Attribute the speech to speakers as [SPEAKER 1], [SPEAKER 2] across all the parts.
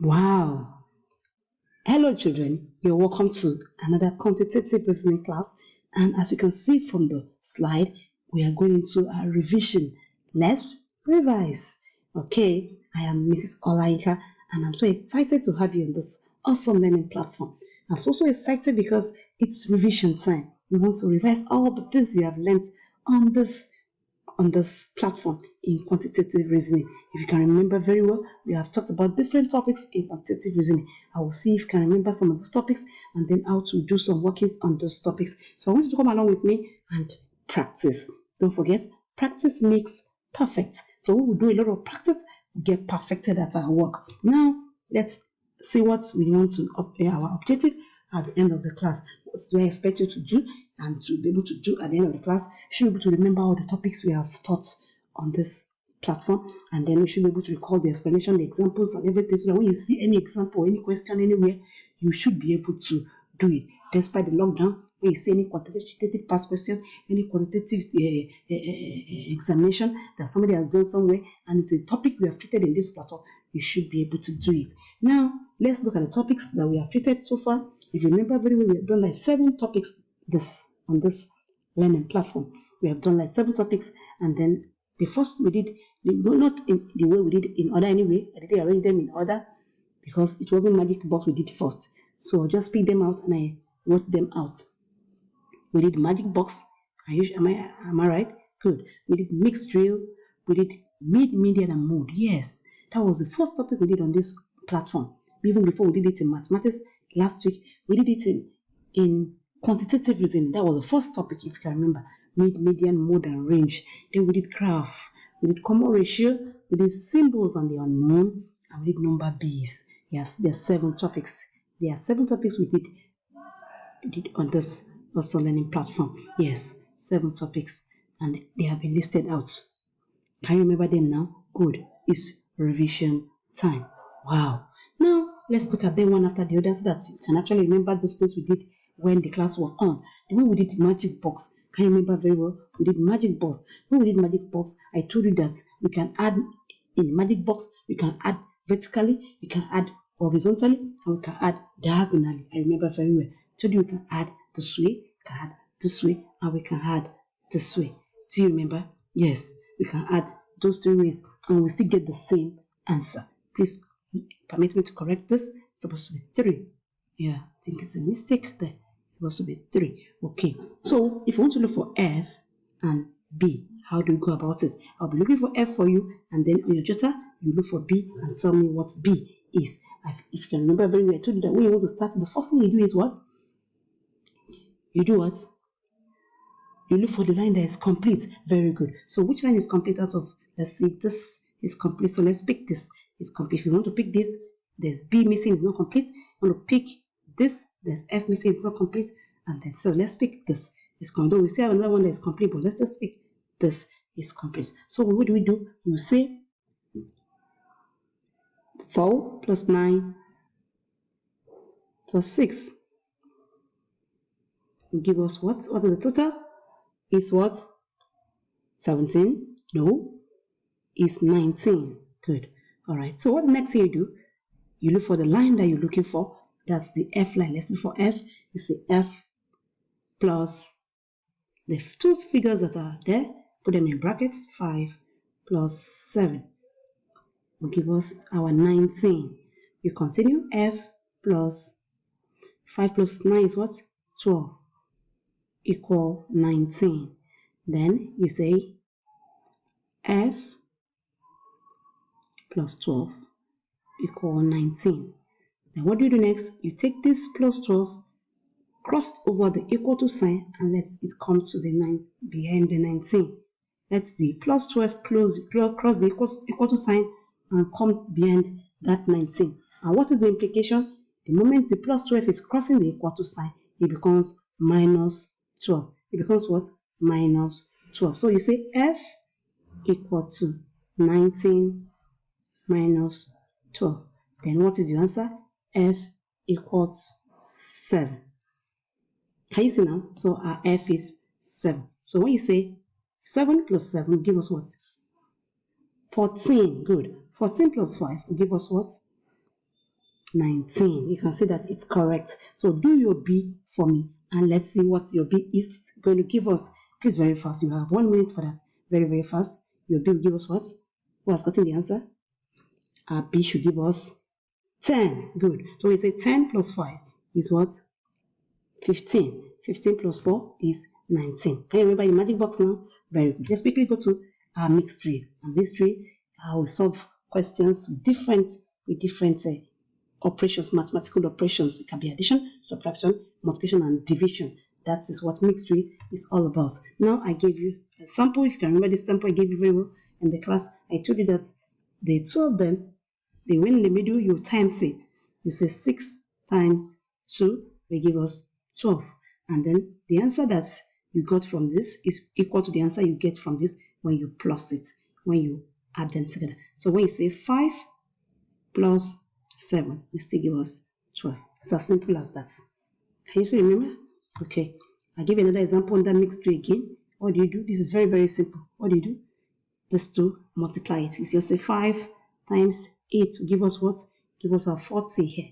[SPEAKER 1] Wow. Hello, children. You're welcome to another quantitative reasoning class. And as you can see from the slide, we are going into a revision. Let's revise. Okay, I am Mrs. Olaika, and I'm so excited to have you on this awesome learning platform. I'm so excited because it's revision time. We want to revise all the things we have learned on this platform in quantitative reasoning. If you can remember very well, we have talked about different topics in quantitative reasoning. I will see if you can remember some of those topics and then how to do some workings on those topics. So I want you to come along with me and practice. Don't forget, practice makes perfect. So we will do a lot of practice, get perfected at our work. Now, let's see what we want to our objective at the end of the class. What do I expect you to do and to be able to do at the end of the class? You should be able to remember all the topics we have taught on this platform, and then you should be able to recall the explanation, the examples, and everything, so that when you see any example or any question anywhere, you should be able to do it. Despite the lockdown, when you see any quantitative past question, any quantitative examination that somebody has done somewhere, and it's a topic we have treated in this platform, you should be able to do it. Now, let's look at the topics that we have treated so far. If you remember very well, we have done like 7 topics on this learning platform. We have done like 7 topics, and then the first we did, not in the way we did in order anyway. I didn't arrange them in order because it wasn't magic box we did first. So I just picked them out and I wrote them out. We did magic box. Am I right? Good. We did mixed drill. We did mid, median, and mode. Yes, that was the first topic we did on this platform. Even before we did it in mathematics last week, we did it in quantitative reasoning. That was the first topic, if you can remember. Mid, median, mode, and range. Then we did graph. We did common ratio. We did symbols and the unknown. And we did number bees. Yes, there are 7 topics. There are 7 topics we did on this also learning platform. Yes, 7 topics, and they have been listed out. Can you remember them now? Good. It's revision time. Wow. Now let's look at them one after the other so that you can actually remember those things we did when the class was on. The way we did magic box, can you remember very well? We did magic box. When we did magic box, I told you that we can add in magic box, we can add vertically, we can add horizontally, and we can add diagonally. I remember very well. I told you we can add this way, we can add this way, and we can add this way. Do you remember? Yes, we can add those 3 ways and we still get the same answer. Please permit me to correct this. It's supposed to be 3. Yeah, I think it's a mistake there. It's supposed to be 3. Okay, so if you want to look for F and B, how do you go about it? I'll be looking for F for you, and then on your jotter, you look for B and tell me what B is. If you can remember very well, I told you that when you want to start, the first thing you do is what? You do what? You look for the line that is complete. Very good. So which line is complete out of, let's see, this is complete. So let's pick this. It's complete. If you want to pick this, there's B missing, it's not complete. You want to pick this, there's F missing, it's not complete. And then, so let's pick this. It's complete. Though we still have another one that is complete, but let's just pick this is complete. So what do? You say 4 plus 9 plus 6 will give us what? What is the total? Is what? 17? No, it's 19. Good. All right. So what the next thing you do? You look for the line that you're looking for. That's the F line. Let's look for F. You say F plus the 2 figures that are there. Put them in brackets. 5 plus 7 will give us our 19. You continue. F plus 5 plus 9 is what? 12 equal 19. Then you say F plus 12 equal 19. Then what do you do next? You take this plus 12, cross over the equal to sign, and let it come to the 9 behind the 19. Let the plus 12 cross the equal to sign and come behind that 19. And what is the implication? The moment the plus 12 is crossing the equal to sign, it becomes minus 12. It becomes what? Minus 12. So you say F equal to 19 minus 12. Then what is your answer? F equals 7. Can you see now? So our F is 7. So when you say 7 plus 7 will give us what? 14. Good. 14 plus 5 will give us what? 19. You can see that it's correct. So do your B for me and let's see what your B is going to give us. Please, very fast. You have 1 minute for that. Very, very fast. Your B will give us what? Who has gotten the answer? Our B should give us 10. Good. So we say 10 plus 5 is what? 15. 15 plus 4 is 19. Can you remember your magic box now? Very good. Let's quickly go to our mixed tree. Our mixed tree, I will solve questions with different operations, mathematical operations. It can be addition, subtraction, multiplication, and division. That is what mixed tree is all about. Now I gave you a sample. If you can remember this sample I gave you very well in the class, I told you that the two of them, they went in the middle, you times it. You say 6 times 2 will give us 12. And then the answer that you got from this is equal to the answer you get from this when you plus it, when you add them together. So when you say 5 plus 7, will still give us 12. It's as simple as that. Can you still remember? Okay. I'll give you another example on that mixed tree again. What do you do? This is very, very simple. What do you do? Just to multiply it. You just say 5 times 8 will give us what? Give us our 40 here.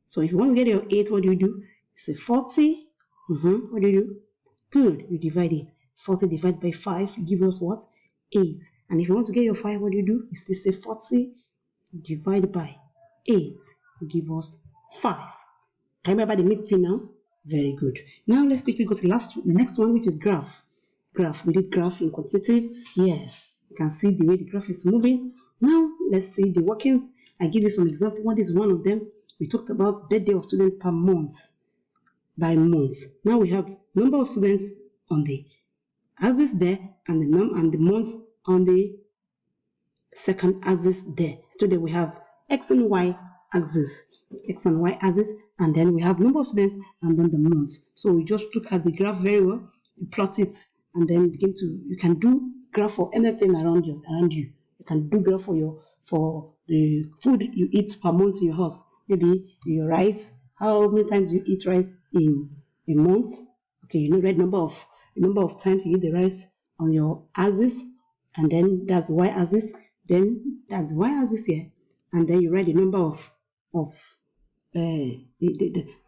[SPEAKER 1] So if you want to get your 8, what do? You say 40. What do you do? Good. You divide it. 40 divided by 5 give us what? 8. And if you want to get your 5, what do? You still say 40 divided by 8 will give us 5. Can you remember the mixed tree now? Very good. Now let's quickly go to the next one, which is graph. Graph. We did graph in quantitative. Yes. You can see the way the graph is moving. Now let's see the workings. I give you some example. What is one of them? We talked about birthday of students per month, by month. Now we have number of students on the axis there, and the month on the second axis there. So then we have x and y axis, and then we have number of students and then the months. So we just look at the graph very well, you plot it, and then you can do graph for anything around you. You can do graph for the food you eat per month in your house. Maybe your rice, how many times you eat rice in a month. Okay, you know the number of times you eat the rice on your axis, and then that's y-axis. Then that's y-axis here, and then you write the number of the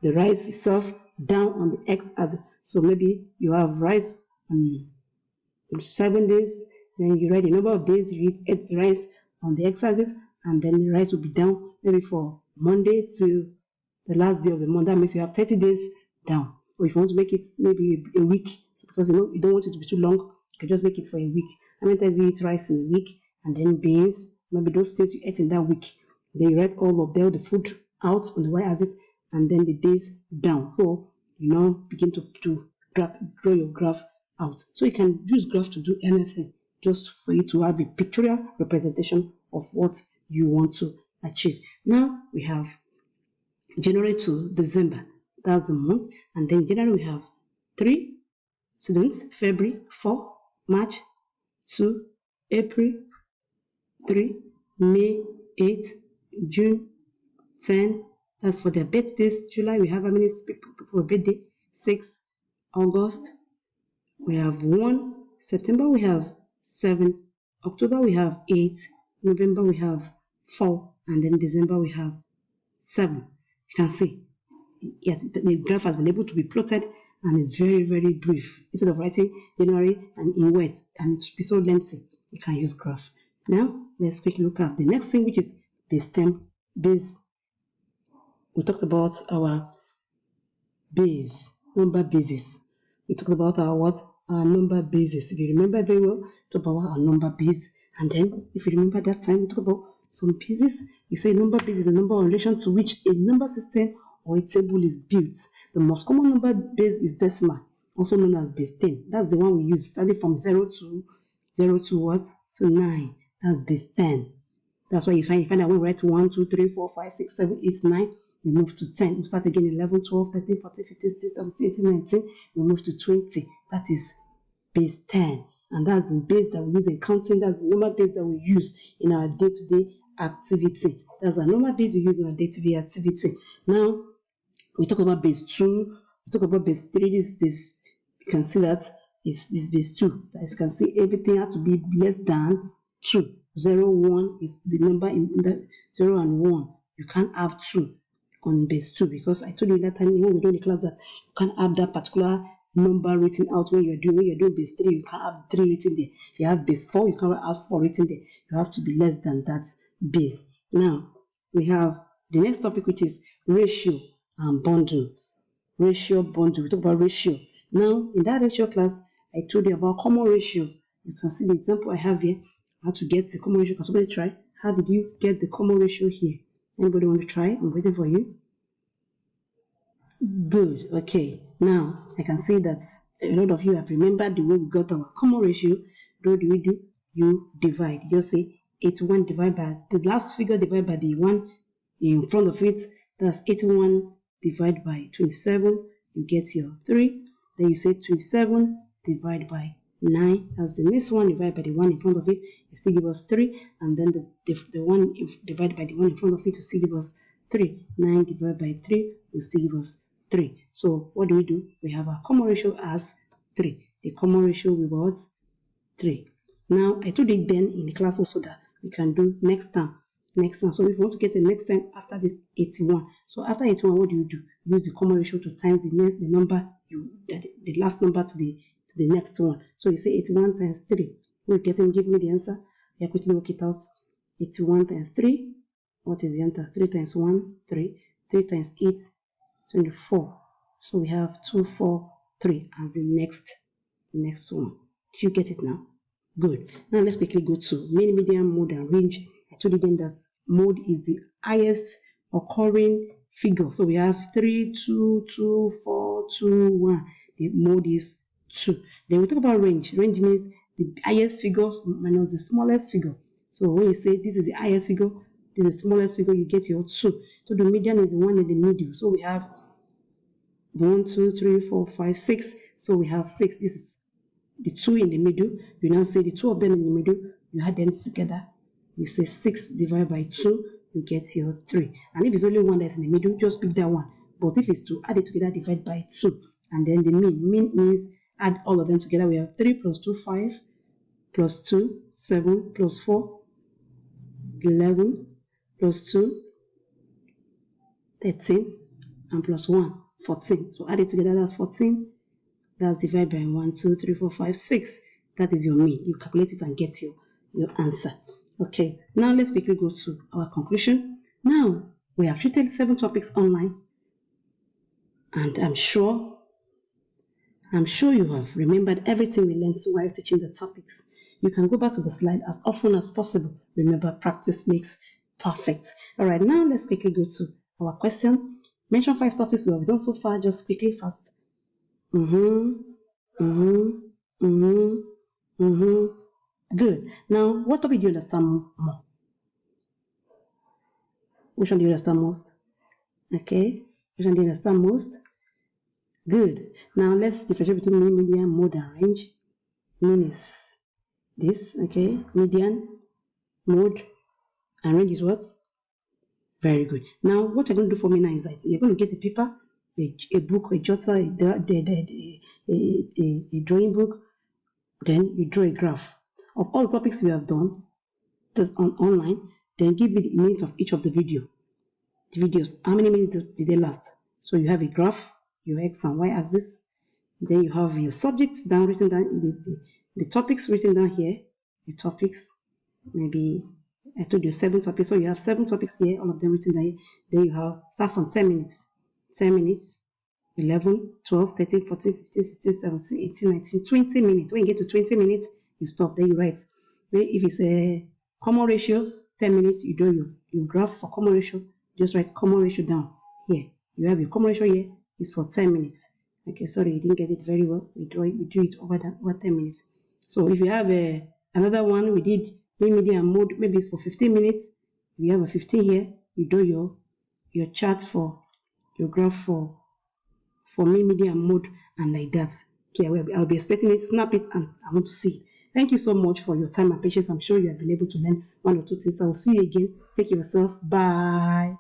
[SPEAKER 1] rice itself down on the x-axis. So maybe you have rice on 7 days, then you write the number of days you eat rice on the x-axis, and then the rice will be down maybe for Monday till the last day of the month. That means you have 30 days down. Or if you want to make it maybe a week, because you don't want it to be too long, you can just make it for a week. How many times you eat rice in a week, and then beans, maybe those things you ate in that week. Then you write all of them, the food out on the y-axis, and then the days down. So you now begin to draw your graph out. So you can use graph to do anything, just for you to have a pictorial representation of what you want to achieve. Now we have January to December, that's the month, and then January we have 3 students, February 4, March 2, April 3, May 8, June 10. That's for their birthdays. July we have how many people for birthday? 6. August we have 1. September we have 7. October we have 8. November we have 4, and then December we have 7. You can see, yes, the graph has been able to be plotted, and it's very, very brief. Instead of writing January and in words, and it should be so lengthy, you can use graph. Now let's quickly look at the next thing, which is base. We talked about our base, number bases. We talked about our number bases. If you remember very well, we talked about our number base. And then, if you remember that time, we talked about some bases. You say number base is the number in relation to which a number system or a table is built. The most common number base is decimal, also known as base 10. That's the one we use, starting from 0 to what? To 9. That's base 10. That's why you find that when we write 1, 2, 3, 4, 5, 6, 7, 8, 9, we move to 10. We start again 11, 12, 13, 14, 15, 16, 17, 18, 19. We move to 20. That is base 10. And that's the base that we use in counting. That's the number base that we use in our day-to-day activity. That's the number base we use in our day-to-day activity. Now, we talk about base 2. We talk about base 3. This base, you can see that is base 2. As you can see, everything has to be less than 2. 0, 1 is the number in the 0 and 1. you can't have 2 on base 2, because I told you that time when we do the class that you can't have that particular number written out when you're doing base 3. You can't have 3 written there. If you have base 4, you can't have 4 written there. You have to be less than that base. Now we have the next topic, which is ratio and bundle. Ratio, bundle. We talk about ratio. Now in that ratio class, I told you about common ratio. You can see the example I have here. How to get the common ratio. Can somebody try? How did you get the common ratio here? Anybody want to try? I'm waiting for you. Good. Okay. Now I can see that a lot of you have remembered the way we got our common ratio. What do we do? You divide. You just say 81 divided by the last figure divided by the one in front of it. That's 81 divided by 27. You get your 3. Then you say 27 divided by 9. That's the next one divided by the one in front of it. You still give us 3. And then the one divided by the one in front of it will still give us 3. 9 divided by 3 will still give us 3. So what do? We have our common ratio as 3. The common ratio was 3. Now I told you then in the class also that we can do next term. So if you want to get the next term after this 81, so after 81, what do? Use the common ratio to times the number the last number to the next one. So you say 81 times 3. Who's getting? Give me the answer. Yeah, quickly work it out. 81 times 3. What is the answer? 3 times 1, 3. 3 times 8, 24. So we have 243 as the next one. Do you get it now? Good. Now let's quickly go to mean, median, mode, and range. I told you then that mode is the highest occurring figure. So we have 3, 2, 2, 4, 2, 1. The mode is 2. Then we talk about range. Range means the highest figure minus the smallest figure. So when you say this is the highest figure, this is the smallest figure, you get your 2. So the median is the one in the middle. So we have 1, 2, 3, 4, 5, 6. So we have 6. This is the 2 in the middle. You now say the 2 of them in the middle, you add them together. You say 6 divided by 2, you get your 3. And if it's only one that's in the middle, just pick that one. But if it's 2, add it together, divide by 2. And then the mean. Mean means add all of them together. We have 3 plus 2, 5, plus 2, 7, plus 4, 11, plus 2, 13, and plus 1, 14. So add it together, that's 14. That's divided by 1, 2, 3, 4, 5, 6. That is your mean. You calculate it and get your answer. Okay, now let's quickly go to our conclusion. Now, we have treated 7 topics online. And I'm sure you have remembered everything we learned while teaching the topics. You can go back to the slide as often as possible. Remember, practice makes perfect. All right, now let's quickly go to our question. Mention 5 topics we have done so far, just quickly, fast. Good. Now, what topic do you understand more? Which one do you understand most? Okay. Which one do you understand most? Good. Now, let's differentiate between mean, median, mode, and range. Mean is this, okay? Median, mode, and range is what? Very good. Now, what you're going to do for me now is that you're going to get a paper, a book, a jotter, a drawing book, then you draw a graph of all the topics we have done online, then give me the minute of each of the videos. How many minutes did they last? So you have a graph, your x and y axis, then you have your subjects written down, the topics written down here, your topics, maybe I told you 7 topics, so you have 7 topics here, all of them written down here. Then you have, start from 10 minutes, 11, 12, 13, 14, 15, 16, 17, 18, 19, 20 minutes. When you get to 20 minutes, you stop. Then you write. If it's a common ratio, 10 minutes, you do your graph for common ratio. Just write common ratio down here. You have your common ratio here. It's for 10 minutes. Okay, sorry, you didn't get it very well. We do it over 10 minutes. So if you have another one, we did median and mode, maybe it's for 15 minutes. If you have a 15 here, you do your chart for your graph for mean, median, and mode, and like that. Okay, I'll be expecting it, snap it, and I want to see it. Thank you so much for your time and patience. I'm sure you have been able to learn 1 or 2 things. I will see you again. Take care of yourself. Bye.